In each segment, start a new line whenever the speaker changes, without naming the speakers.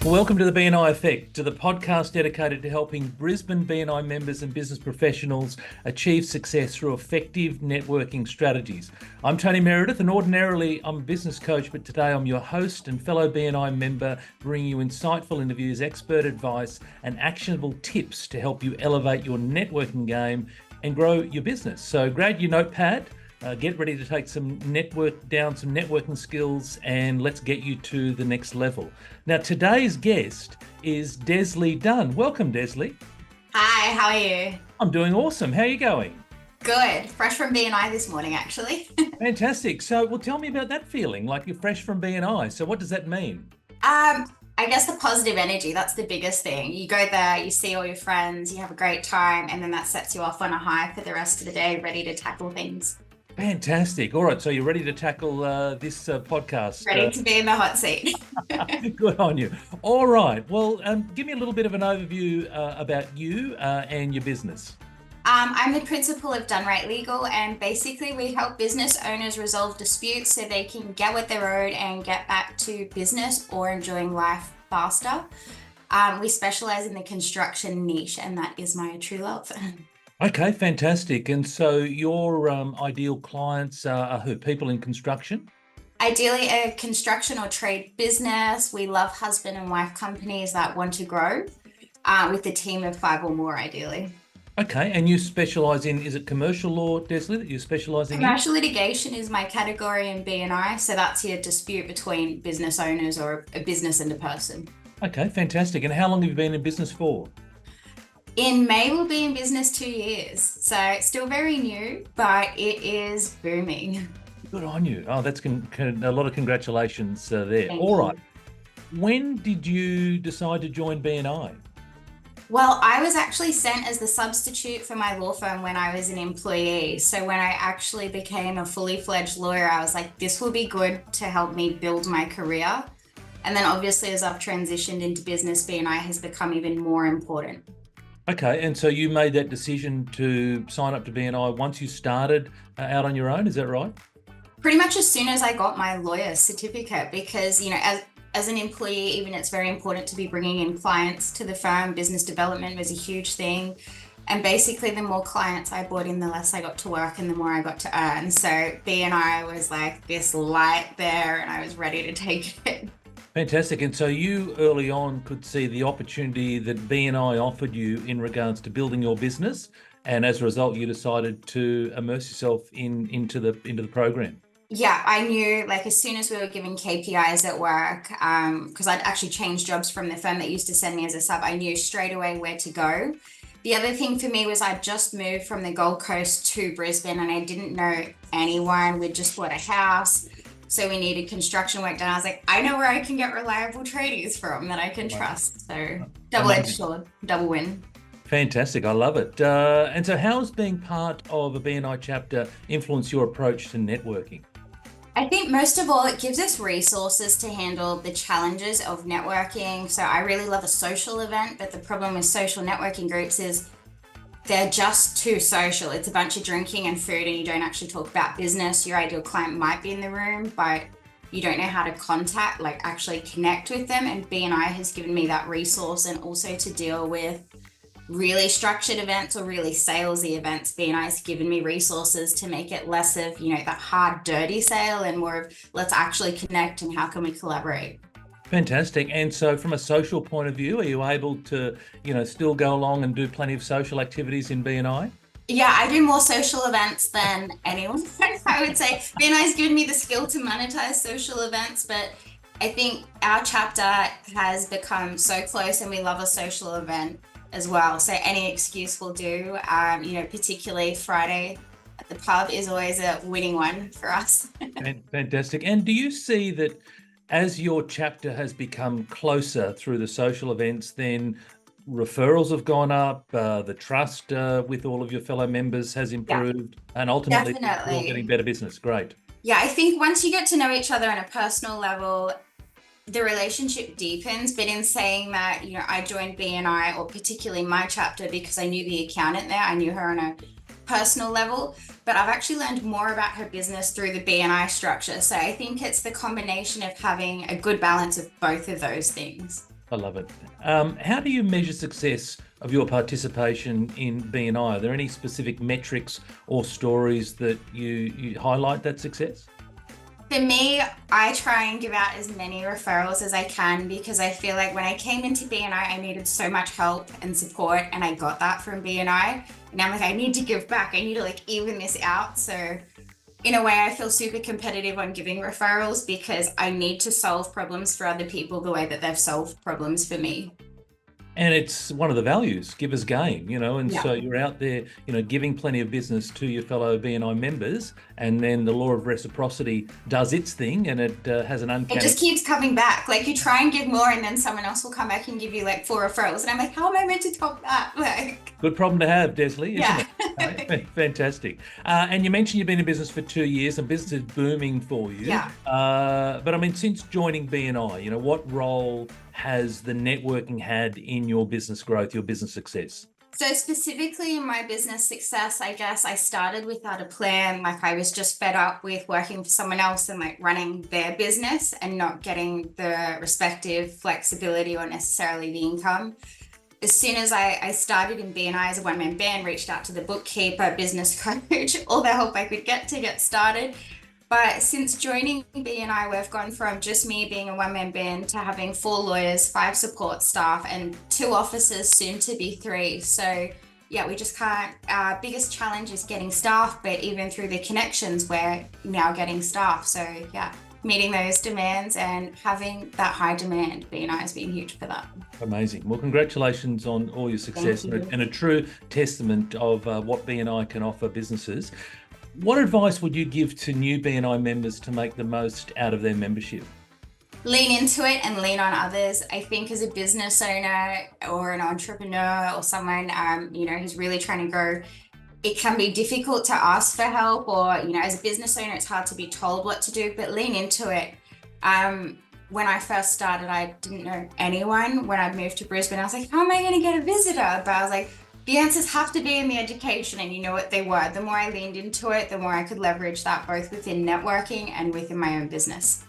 Welcome to the BNI Effect, to the podcast dedicated to helping Brisbane BNI members and business professionals achieve success through effective networking strategies. I'm Tony Meredith, and ordinarily I'm a business coach, but today I'm your host and fellow BNI member, bringing you insightful interviews, expert advice, and actionable tips to help you elevate your networking game and grow your business. So grab your notepad. Get ready to take some networking skills, and let's get you to the next level. Now, today's guest is Desley Dunn. Welcome, Desley.
Hi, how are you?
I'm doing awesome. How are you going?
Good. Fresh from BNI this morning, actually.
Fantastic. So, well, tell me about that feeling, like you're fresh from BNI. So what does that mean?
I guess the positive energy, that's the biggest thing. You go there, you see all your friends, you have a great time, and then that sets you off on a high for the rest of the day, ready to tackle things.
Fantastic. All right. So you're ready to tackle this podcast?
Ready to be in the hot seat.
Good on you. All right. Well, give me a little bit of an overview about you and your business.
I'm the principal of Dunn Right Legal, and basically we help business owners resolve disputes so they can get what they're owed and get back to business or enjoying life faster. We specialize in the construction niche, and that is my true love.
Okay, fantastic. And so your ideal clients are who? People in construction?
Ideally, a construction or trade business. We love husband and wife companies that want to grow with a team of 5 or more, ideally.
Okay, and you specialise in, is it commercial law, Desley, that you're specialising in?
Commercial litigation is my category in BNI, so that's your dispute between business owners or a business and a person.
Okay, fantastic. And how long have you been in business for?
In May, we'll be in business 2 years, so it's still very new, but it is booming.
Good on you. Oh, that's a lot of congratulations there.
Thank
All
you.
right. When did you decide to join BNI?
Well, I was actually sent as the substitute for my law firm when I was an employee. So when I actually became a fully fledged lawyer, I was like, this will be good to help me build my career. And then obviously as I've transitioned into business, BNI has become even more important.
Okay, and so you made that decision to sign up to BNI once you started out on your own, is that right?
Pretty much as soon as I got my lawyer certificate, because, you know, as an employee, even it's very important to be bringing in clients to the firm. Business development was a huge thing. And basically the more clients I brought in, the less I got to work and the more I got to earn. So BNI was like this light there and I was ready to take it.
Fantastic. And so you early on could see the opportunity that BNI offered you in regards to building your business. And as a result, you decided to immerse yourself into the program.
Yeah, I knew, like, as soon as we were given KPIs at work, because I'd actually changed jobs from the firm that used to send me as a sub, I knew straight away where to go. The other thing for me was I'd just moved from the Gold Coast to Brisbane and I didn't know anyone. We'd just bought a house. So we needed construction work done. I was like, I know where I can get reliable tradies from that I can trust. So double-edged sword, double win.
Fantastic. I love it. And so how has being part of a BNI chapter influenced your approach to networking?
I think most of all, it gives us resources to handle the challenges of networking. So I really love a social event, but the problem with social networking groups is they're just too social. It's a bunch of drinking and food and you don't actually talk about business. Your ideal client might be in the room, but you don't know how to actually connect with them. And BNI has given me that resource, and also to deal with really structured events or really salesy events. BNI has given me resources to make it less of, you know, that hard, dirty sale and more of let's actually connect and how can we collaborate.
Fantastic. And so from a social point of view, are you able to, you know, still go along and do plenty of social activities in BNI?
Yeah, I do more social events than anyone. I would say BNI has given me the skill to monetize social events, but I think our chapter has become so close and we love a social event as well. So any excuse will do, particularly Friday at the pub is always a winning one for us.
Fantastic. And do you see that as your chapter has become closer through the social events, then referrals have gone up, the trust with all of your fellow members has improved, and ultimately
Definitely.
you're getting better business? Great.
Yeah, I think once you get to know each other on a personal level, the relationship deepens. But in saying that, you know, I joined BNI, or particularly my chapter, because I knew the accountant there. I knew her on a personal level, but I've actually learned more about her business through the BNI structure. So I think it's the combination of having a good balance of both of those things.
I love it. How do you measure success of your participation in BNI? Are there any specific metrics or stories that you highlight that success?
For me, I try and give out as many referrals as I can because I feel like when I came into BNI, I needed so much help and support, and I got that from BNI. And I'm like, I need to give back. I need to like even this out. So in a way, I feel super competitive on giving referrals because I need to solve problems for other people the way that they've solved problems for me.
And it's one of the values, givers gain, and
Yeah.
so you're out there, giving plenty of business to your fellow BNI members, and then the law of reciprocity does its thing, and it has an
It
uncanny.
just keeps coming back. Like you try and give more, and then someone else will come back and give you like 4 referrals. And I'm like, how am I meant to top that? Like,
Good problem to have, Desley, isn't
yeah.
it? Fantastic. And you mentioned you've been in business for 2 years and business is booming for you.
Yeah.
But I mean, since joining BNI, what role has the networking had in your business growth, your business success?
So specifically in my business success, I guess I started without a plan. Like I was just fed up with working for someone else and like running their business and not getting the respective flexibility or necessarily the income. As soon as I started in BNI as a one-man band, reached out to the bookkeeper, business coach, all the help I could get to get started. But since joining BNI, we've gone from just me being a one-man band to having 4 lawyers, 5 support staff, and 2 officers, soon to be 3. So yeah, we just can't. Our biggest challenge is getting staff, but even through the connections, we're now getting staff. So yeah, meeting those demands and having that high demand, BNI has been huge for that.
Amazing. Well, congratulations on all your success
Thank you.
and a true testament of what BNI can offer businesses. What advice would you give to new BNI members to make the most out of their membership?
Lean into it and lean on others. I think as a business owner or an entrepreneur or someone who's really trying to grow, it can be difficult to ask for help, or as a business owner it's hard to be told what to do, but lean into it. When I first started, I didn't know anyone. When I moved to Brisbane, I was like, how am I going to get a visitor? But I was like, the answers have to be in the education, and you know what they were. The more I leaned into it, the more I could leverage that both within networking and within my own business.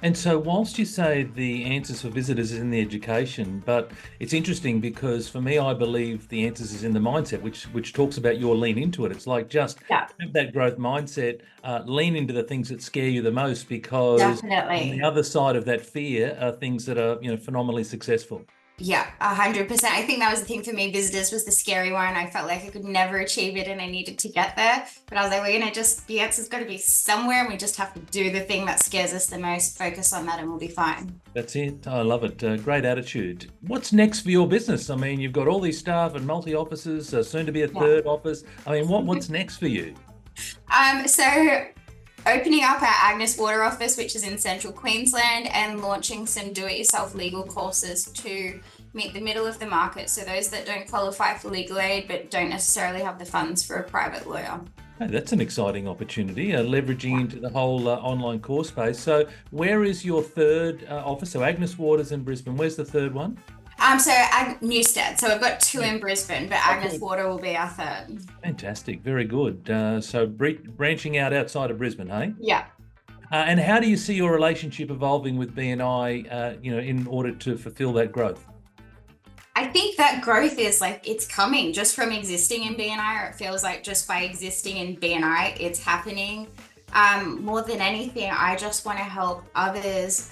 And so whilst you say the answers for visitors is in the education, but it's interesting because for me, I believe the answers is in the mindset, which talks about your lean into it. It's like just have that growth mindset, lean into the things that scare you the most, because on
Definitely.
the other side of that fear are things that are, phenomenally successful.
Yeah, 100%. I think that was the thing for me. Visitors was the scary one. I felt like I could never achieve it and I needed to get there. But I was like, the answer's got to be somewhere, and we just have to do the thing that scares us the most, focus on that, and we'll be fine.
That's it. I love it. Great attitude. What's next for your business? I mean, you've got all these staff and multi-offices, soon to be a third office. I mean, what's next for you?
So opening up our Agnes Water office, which is in central Queensland, and launching some do-it-yourself legal courses to meet the middle of the market. So those that don't qualify for legal aid but don't necessarily have the funds for a private lawyer.
Hey, that's an exciting opportunity, leveraging into the whole online course space. So where is your third office? So Agnes Waters in Brisbane. Where's the third one?
So Newstead. So we've got 2 in Brisbane, but Agnes Water will be our third.
Fantastic. Very good. So branching out outside of Brisbane, hey?
Yeah.
And how do you see your relationship evolving with BNI, in order to fulfill that growth?
I think that growth is like, it's coming just from existing in BNI, or it feels like just by existing in BNI, it's happening. More than anything, I just want to help others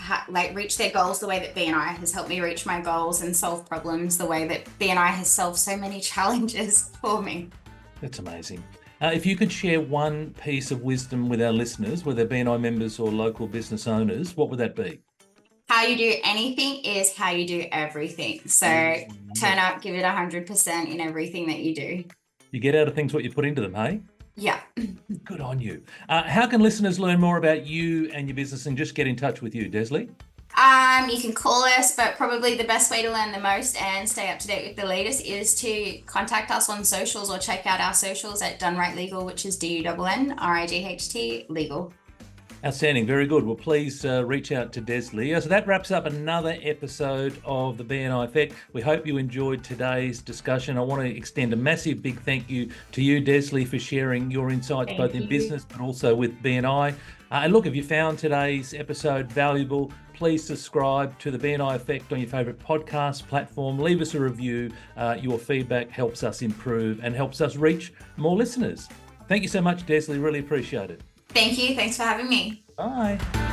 reach their goals the way that BNI has helped me reach my goals, and solve problems the way that BNI has solved so many challenges for me.
That's amazing. If you could share one piece of wisdom with our listeners, whether BNI members or local business owners, what would that be?
How you do anything is how you do everything. So turn up, give it 100% in everything that you do.
You get out of things what you put into them, hey?
Yeah.
Good on you. How can listeners learn more about you and your business and just get in touch with you, Desley?
You can call us, but probably the best way to learn the most and stay up to date with the latest is to contact us on socials, or check out our socials at Dunn Right Legal, which is DUNNRIGHT legal.
Outstanding. Very good. Well, please reach out to Desley. So that wraps up another episode of the BNI Effect. We hope you enjoyed today's discussion. I want to extend a massive big thank you to you, Desley, for sharing your insights both in business but also with BNI. And look, if you found today's episode valuable, please subscribe to the BNI Effect on your favourite podcast platform. Leave us a review. Your feedback helps us improve and helps us reach more listeners. Thank you so much, Desley. Really appreciate it.
Thank you. Thanks for having me.
Bye.